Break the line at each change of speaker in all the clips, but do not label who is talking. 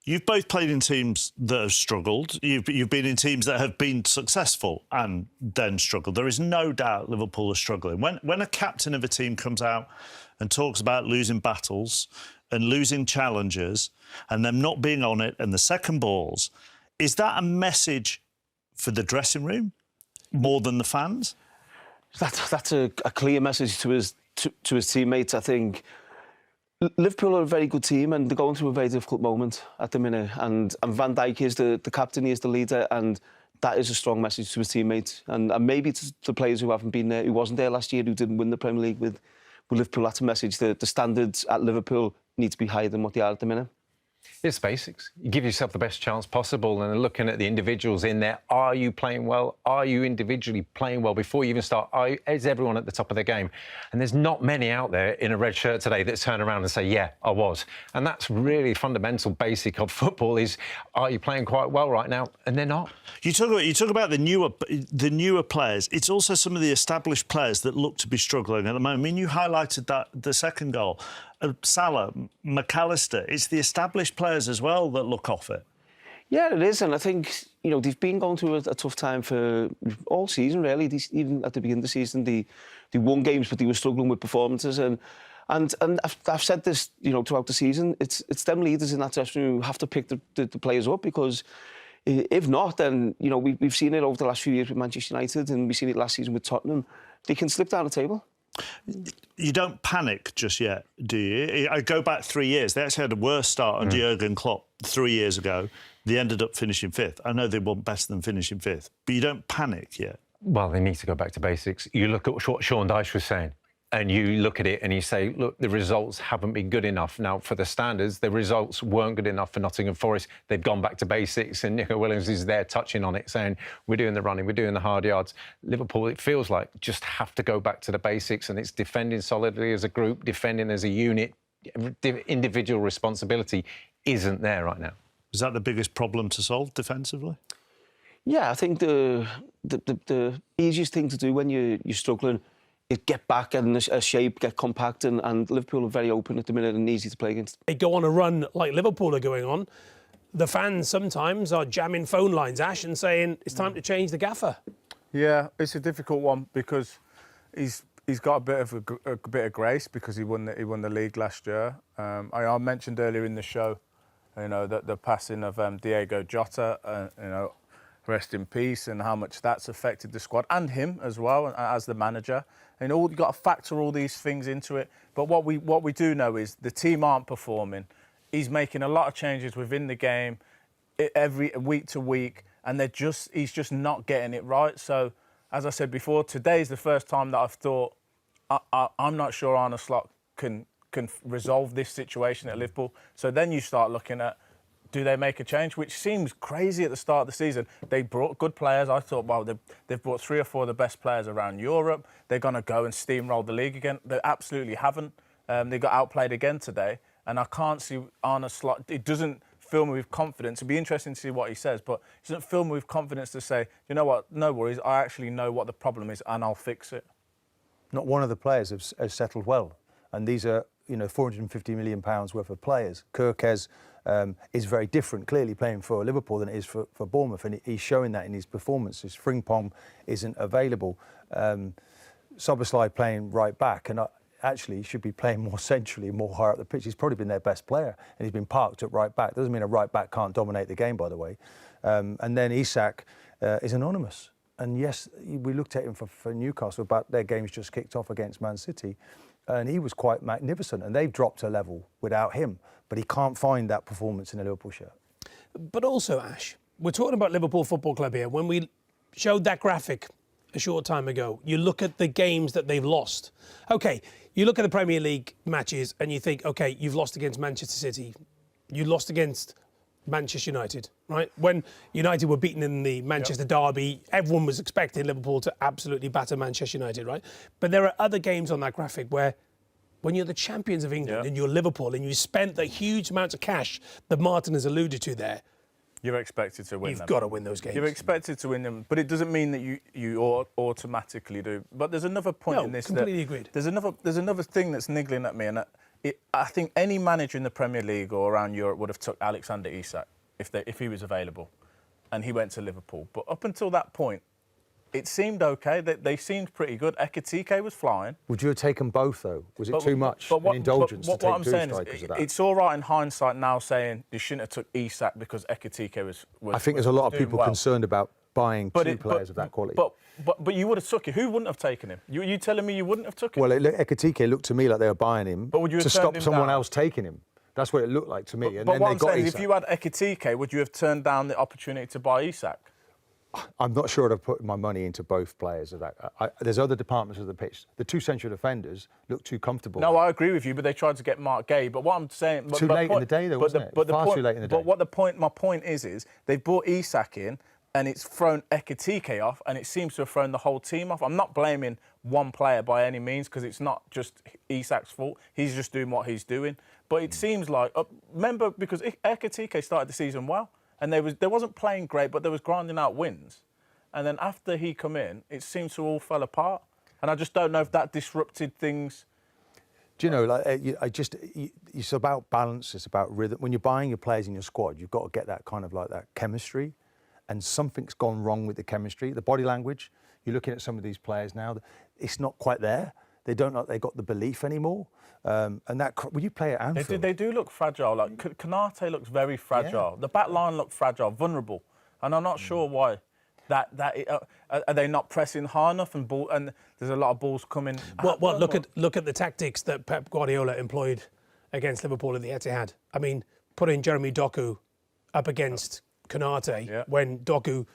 You've both played in teams that have struggled. You've been in teams that have been successful and then struggled. There is no doubt Liverpool are struggling. When a captain of a team comes out and talks about losing battles and losing challenges and them not being on it and the second balls, is that a message for the dressing room more than the fans?
That's a clear message to his teammates, I think. Liverpool are a very good team and they're going through a very difficult moment at the minute. And Van Dijk is the captain, he is the leader, and that is a strong message to his teammates. And maybe to the players who haven't been there, who wasn't there last year, who didn't win the Premier League with Liverpool, that's a message that the standards at Liverpool need to be higher than what they are at the minute.
It's basics. You give yourself the best chance possible, and looking at the individuals in there, are you playing well? Are you individually playing well before you even start? Is everyone at the top of their game? And there's not many out there in a red shirt today that turn around and say, yeah, I was. And that's really fundamental basic of football is, are you playing quite well right now? And they're not. You
talk about the newer players. It's also some of the established players that look to be struggling at the moment. I mean, you highlighted that the second goal. Salah, McAllister, it's the established players as well that look off it.
Yeah, it is, and I think, you know, they've been going through a tough time for all season, really. Even at the beginning of the season, they won games, but they were struggling with performances. And I've said this, you know, throughout the season, it's them leaders in that dressing room who have to pick the players up, because if not, then, you know, we've seen it over the last few years with Manchester United, and we've seen it last season with Tottenham. They can slip down the table.
You don't panic just yet, do you? I go back 3 years. They actually had a worse start under Jurgen Klopp 3 years ago. They ended up finishing fifth. I know they want better than finishing fifth, but you don't panic yet.
Well, they need to go back to basics. You look at what Sean Dyche was saying, and you look at it and you say, look, the results haven't been good enough. Now, for the standards, the results weren't good enough for Nottingham Forest. They've gone back to basics, and Nico Williams is there touching on it, saying, we're doing the running, we're doing the hard yards. Liverpool, it feels like, just have to go back to the basics, and it's defending solidly as a group, defending as a unit. Individual responsibility isn't there right now.
Is that the biggest problem to solve defensively?
Yeah, I think the easiest thing to do when you're struggling is get back in a shape, get compact, and Liverpool are very open at the minute and easy to play against.
They go on a run like Liverpool are going on. The fans sometimes are jamming phone lines, Ash, and saying it's time to change the gaffer.
Yeah, it's a difficult one because he's got a bit of grace because he won the league last year. I mentioned earlier in the show, you know, that the passing of Diego Jota, you know, rest in peace, and how much that's affected the squad and him as well as the manager. And you've got to factor all these things into it. But what we do know is the team aren't performing. He's making a lot of changes within the game, every week to week, and he's just not getting it right. So, as I said before, today's the first time that I've thought I'm not sure Arne Slot can resolve this situation at Liverpool. So then you start looking at, do they make a change? Which seems crazy at the start of the season. They brought good players. I thought, well, they've brought 3 or 4 of the best players around Europe. They're going to go and steamroll the league again. They absolutely haven't. They got outplayed again today. And I can't see Arne Slot. It doesn't fill me with confidence. It'd be interesting to see what he says, but it doesn't fill me with confidence to say, you know what, no worries, I actually know what the problem is and I'll fix it.
Not one of the players has settled well. And these are, you know, £450 million worth of players. Kirkez is very different, clearly playing for Liverpool than it is for Bournemouth, and he's showing that in his performances. Frimpong isn't available. Szoboszlai playing right back, and actually he should be playing more centrally, more higher up the pitch. He's probably been their best player, and he's been parked at right back. Doesn't mean a right back can't dominate the game, by the way. And then Isak is anonymous. And yes, we looked at him for Newcastle, but their game's just kicked off against Man City. And he was quite magnificent, and they've dropped a level without him. But he can't find that performance in a Liverpool shirt.
But also, Ash, we're talking about Liverpool Football Club here. When we showed that graphic a short time ago, you look at the games that they've lost. OK, you look at the Premier League matches and you think, OK, you've lost against Manchester City. You lost against Manchester United, right? When United were beaten in the Manchester derby, everyone was expecting Liverpool to absolutely batter Manchester United, right? But there are other games on that graphic where when you're the champions of England and you're Liverpool and you spent the huge amounts of cash that Martin has alluded to there,
you're expected to win them.
You've got to win those games.
You're expected to win them, but it doesn't mean that you automatically do. But there's another point in this.
Completely agreed.
There's another thing that's niggling at me, and I think any manager in the Premier League or around Europe would have took Alexander Isak if he was available, and he went to Liverpool. But up until that point, it seemed okay. They seemed pretty good. Ekitike was flying.
Would you have taken both, though? Was it too much an indulgence to take
what I'm
two
saying
strikers
is,
of that?
it's all right in hindsight now saying you shouldn't have took Isak because Ekitike was
I think there's a lot of people
well.
concerned about buying two players of that quality.
But you would have took it. Who wouldn't have taken him? You telling me you wouldn't have took him?
Well, Ekitike looked to me like they were buying him
But would you have
to
turned
stop
him
someone
down?
else taking him. That's what it looked like to me.
But
And then
what
they
I'm
got
saying is,
Isak.
if you had Ekitike, would you have turned down the opportunity to buy Isak?
I'm not sure I'd have put my money into both players of that. There's other departments of the pitch. The two central defenders look too comfortable.
No, I agree with you, but they tried to get Mark Gay. But what I'm saying...
Too late in the day, though, wasn't it? Far too late in the day.
But my point is they've brought Isak in, and it's thrown Ekitike off, and it seems to have thrown the whole team off. I'm not blaming one player by any means, because it's not just Isak's fault. He's just doing what he's doing. But it seems like... remember, because Ekitike started the season well, and they wasn't playing great, but they was grinding out wins. And then after he come in, it seems to all fell apart. And I just don't know if that disrupted things.
Do you know, like, it's about balance, it's about rhythm. When you're buying your players in your squad, you've got to get that kind of like that chemistry. And something's gone wrong with the chemistry. The body language, you're looking at some of these players now, it's not quite there. They don't know they got the belief anymore. And that, when you play at Anfield...
They do look fragile. Like, Konate looks very fragile. Yeah. The back line looks fragile, vulnerable. And I'm not sure why. Are they not pressing hard enough and there's a lot of balls coming?
Look at the tactics that Pep Guardiola employed against Liverpool at the Etihad. I mean, putting Jeremy Doku up against Konate when Doku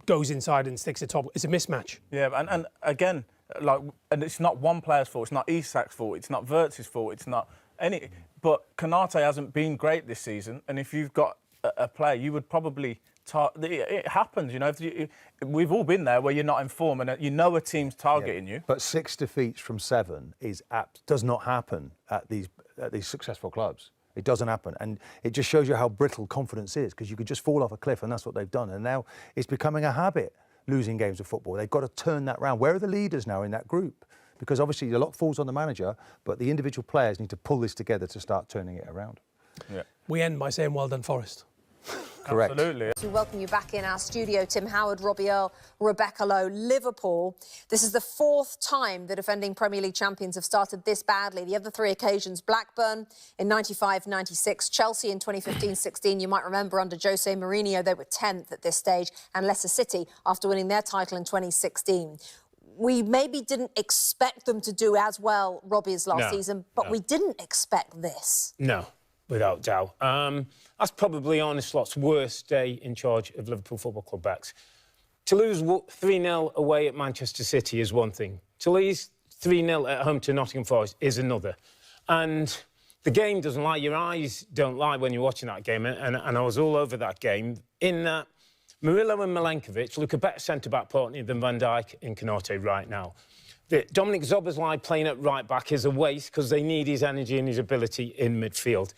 goes inside and sticks it top. It's a mismatch.
Yeah, and again, and it's not one player's fault. It's not Isak's fault. It's not Wirtz's fault. It's not any. But Konate hasn't been great this season, and if you've got a player, you would probably. It happens, you know. We've all been there where you're not in form and you know a team's targeting you.
But 6 defeats from 7 does not happen at these successful clubs. It doesn't happen, and it just shows you how brittle confidence is, because you could just fall off a cliff, and that's what they've done. And now it's becoming a habit, losing games of football. They've got to turn that round. Where are the leaders now in that group? Because obviously a lot falls on the manager, but the individual players need to pull this together to start turning it around.
Yeah.
We end by saying well done, Forest.
Correct.
Absolutely.
We welcome you back in our studio. Tim Howard, Robbie Earle, Rebecca Lowe, Liverpool. This is the 4th time the defending Premier League champions have started this badly. The other 3 occasions, Blackburn in 95-96, Chelsea in 2015-16. You might remember under Jose Mourinho, they were 10th at this stage, and Leicester City after winning their title in 2016. We maybe didn't expect them to do as well, Robbie, as last season, but we didn't expect this.
No. Without doubt. That's probably Arne Slot's worst day in charge of Liverpool Football Club backs. To lose 3-0 away at Manchester City is one thing. To lose 3-0 at home to Nottingham Forest is another. And the game doesn't lie. Your eyes don't lie when you're watching that game. And I was all over that game. In that, Murillo and Milenkovic look a better centre-back partner than Van Dijk and Konate right now. Dominic Szoboszlai playing at right-back is a waste because they need his energy and his ability in midfield.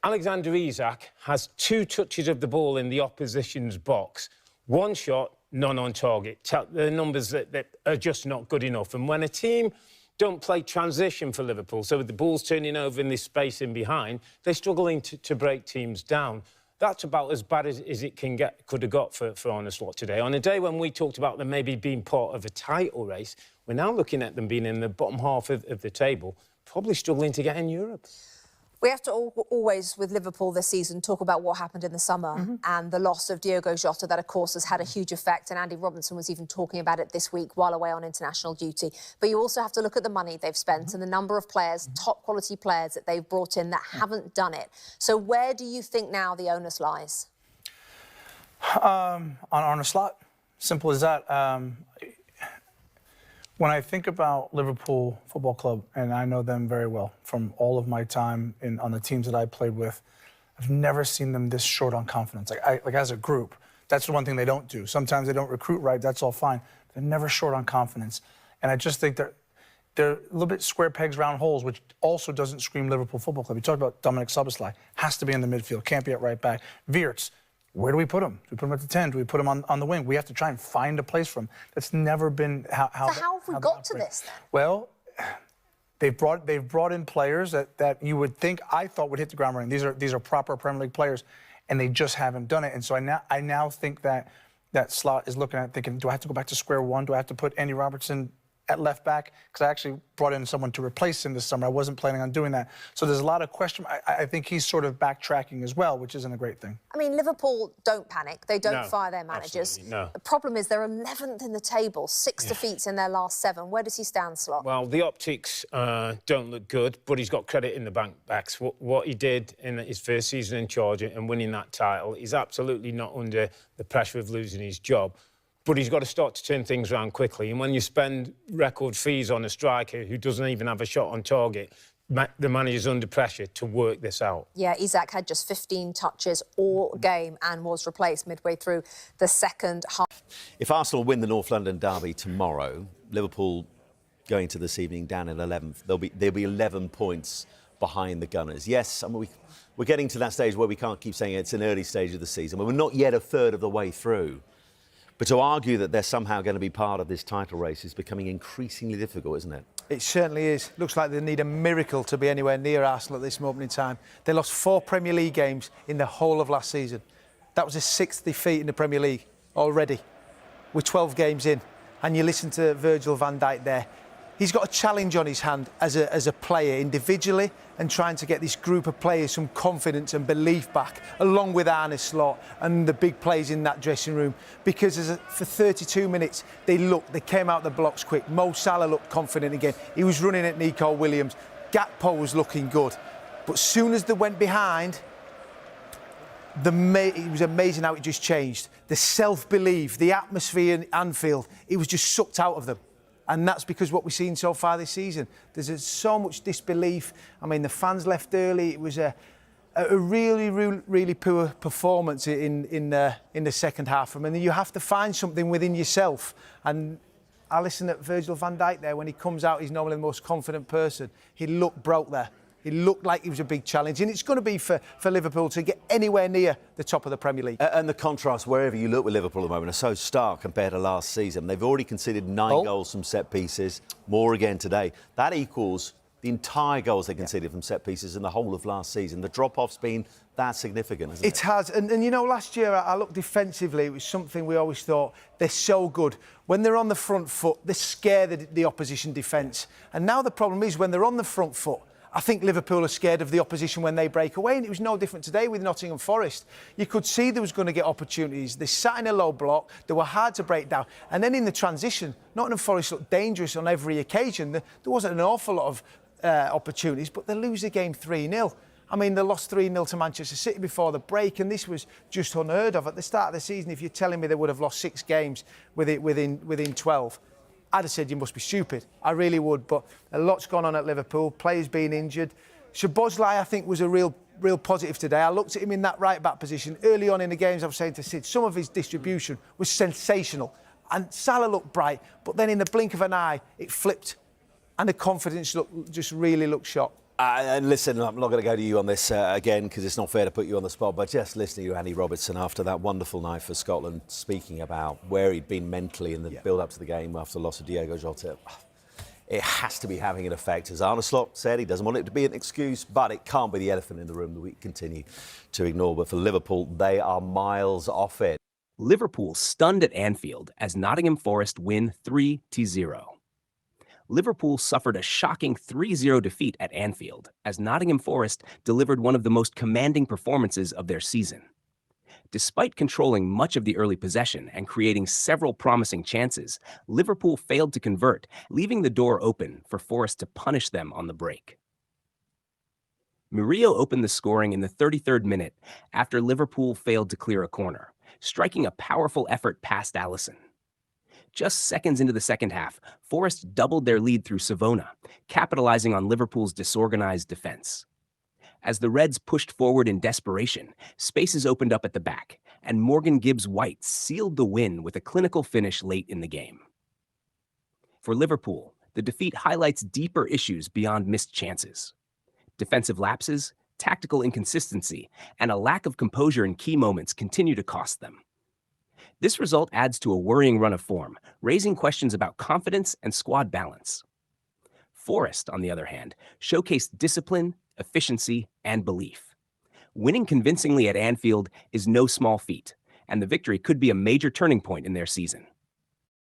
Alexander Isak has 2 touches of the ball in the opposition's box. 1 shot, none on target. The numbers that are just not good enough. And when a team don't play transition for Liverpool, so with the ball's turning over in this space in behind, they're struggling to break teams down. That's about as bad as it could have got for Arne Slot today. On a day when we talked about them maybe being part of a title race, we're now looking at them being in the bottom half of the table, probably struggling to get in Europe.
We have to always, with Liverpool this season, talk about what happened in the summer and the loss of Diogo Jota. That, of course, has had a huge effect, and Andy Robinson was even talking about it this week while away on international duty. But you also have to look at the money they've spent and the number of players, top-quality players that they've brought in that haven't done it. So where do you think now the onus lies?
On Arne Slot, simple as that. When I think about Liverpool Football Club, and I know them very well from all of my time on the teams that I played with, I've never seen them this short on confidence. Like as a group, that's the one thing they don't do. Sometimes they don't recruit right, that's all fine. They're never short on confidence. And I just think they're a little bit square pegs, round holes, which also doesn't scream Liverpool Football Club. You talked about Dominic Szoboszlai, has to be in the midfield, can't be at right back. Wirtz, where do we put him? Do we put him at the 10? Do we put him on the wing? We have to try and find a place for him. That's never been how
So how have we got to this, then?
Well, They've brought in players that you would think, I thought, would hit the ground running. These are proper Premier League players, and they just haven't done it. And so I now think that Slot is looking at thinking, do I have to go back to square one? Do I have to put Andy Robertson at left back? Because I actually brought in someone to replace him this summer. I wasn't planning on doing that. So there's a lot of question. I think he's sort of backtracking as well, which isn't a great thing.
I mean, Liverpool don't panic. They don't fire their managers.
No.
The problem is they're 11th in the table, 6 defeats in their last 7. Where does he stand, Slot?
Well, the optics don't look good, but he's got credit in the bank backs. What he did in his first season in charge and winning that title, he's absolutely not under the pressure of losing his job. But he's got to start to turn things around quickly. And when you spend record fees on a striker who doesn't even have a shot on target, the manager's under pressure to work this out.
Yeah, Isak had just 15 touches all game and was replaced midway through the second half.
If Arsenal win the North London derby tomorrow, Liverpool going to this evening down in 11th, they'll be 11 points behind the Gunners. Yes, I mean, we're getting to that stage where we can't keep saying it's an early stage of the season. We're not yet a third of the way through. But to argue that they're somehow going to be part of this title race is becoming increasingly difficult, isn't it?
It certainly is. Looks like they need a miracle to be anywhere near Arsenal at this moment in time. They lost 4 Premier League games in the whole of last season. That was a 6th defeat in the Premier League already. We're 12 games in. And you listen to Virgil van Dijk there. He's got a challenge on his hand as a player individually and trying to get this group of players some confidence and belief back, along with Arne Slot and the big players in that dressing room. Because for 32 minutes, they came out the blocks quick. Mo Salah looked confident again. He was running at Nico Williams. Gakpo was looking good. But soon as they went behind, it was amazing how it just changed. The self-belief, the atmosphere in Anfield, it was just sucked out of them. And that's because what we've seen so far this season. There's so much disbelief. I mean, the fans left early. It was a really, really, really poor performance in the second half. I mean, you have to find something within yourself. And I listen to Virgil van Dijk there. When he comes out, he's normally the most confident person. He looked broke there. He looked like it was a big challenge, and it's going to be for Liverpool to get anywhere near the top of the Premier League.
And the contrast, wherever you look with Liverpool at the moment, are so stark compared to last season. They've already conceded 9 goals from set pieces, more again today. That equals the entire goals they conceded from set pieces in the whole of last season. The drop-off's been that significant, hasn't it?
It has. And you know, last year I looked defensively. It was something we always thought, they're so good. When they're on the front foot, they scare the opposition defence. And now the problem is when they're on the front foot, I think Liverpool are scared of the opposition when they break away, and it was no different today with Nottingham Forest. You could see they was going to get opportunities. They sat in a low block, they were hard to break down. And then in the transition, Nottingham Forest looked dangerous on every occasion. There wasn't an awful lot of opportunities, but they lose the game 3-0. I mean, they lost 3-0 to Manchester City before the break, and this was just unheard of. At the start of the season, if you're telling me they would have lost 6 games within 12, I'd have said you must be stupid. I really would. But a lot's gone on at Liverpool. Players being injured. Szoboszlai, I think, was a real positive today. I looked at him in that right-back position. Early on in the games, I was saying to Sid, some of his distribution was sensational. And Salah looked bright. But then in the blink of an eye, it flipped. And the confidence just really looked shot.
And listen, I'm not going to go to you on this again because it's not fair to put you on the spot, but just listening to Andy Robertson after that wonderful night for Scotland, speaking about where he'd been mentally in the build-up to the game after the loss of Diogo Jota, it has to be having an effect. As Arne Slot said, he doesn't want it to be an excuse, but it can't be the elephant in the room that we continue to ignore. But for Liverpool, they are miles off it.
Liverpool stunned at Anfield as Nottingham Forest win 3-0. Liverpool suffered a shocking 3-0 defeat at Anfield as Nottingham Forest delivered one of the most commanding performances of their season. Despite controlling much of the early possession and creating several promising chances, Liverpool failed to convert, leaving the door open for Forest to punish them on the break. Murillo opened the scoring in the 33rd minute after Liverpool failed to clear a corner, striking a powerful effort past Alisson. Just seconds into the second half, Forest doubled their lead through Savona, capitalizing on Liverpool's disorganized defense. As the Reds pushed forward in desperation, spaces opened up at the back, and Morgan Gibbs-White sealed the win with a clinical finish late in the game. For Liverpool, the defeat highlights deeper issues beyond missed chances. Defensive lapses, tactical inconsistency, and a lack of composure in key moments continue to cost them. This result adds to a worrying run of form, raising questions about confidence and squad balance. Forest, on the other hand, showcased discipline, efficiency, and belief. Winning convincingly at Anfield is no small feat, and the victory could be a major turning point in their season.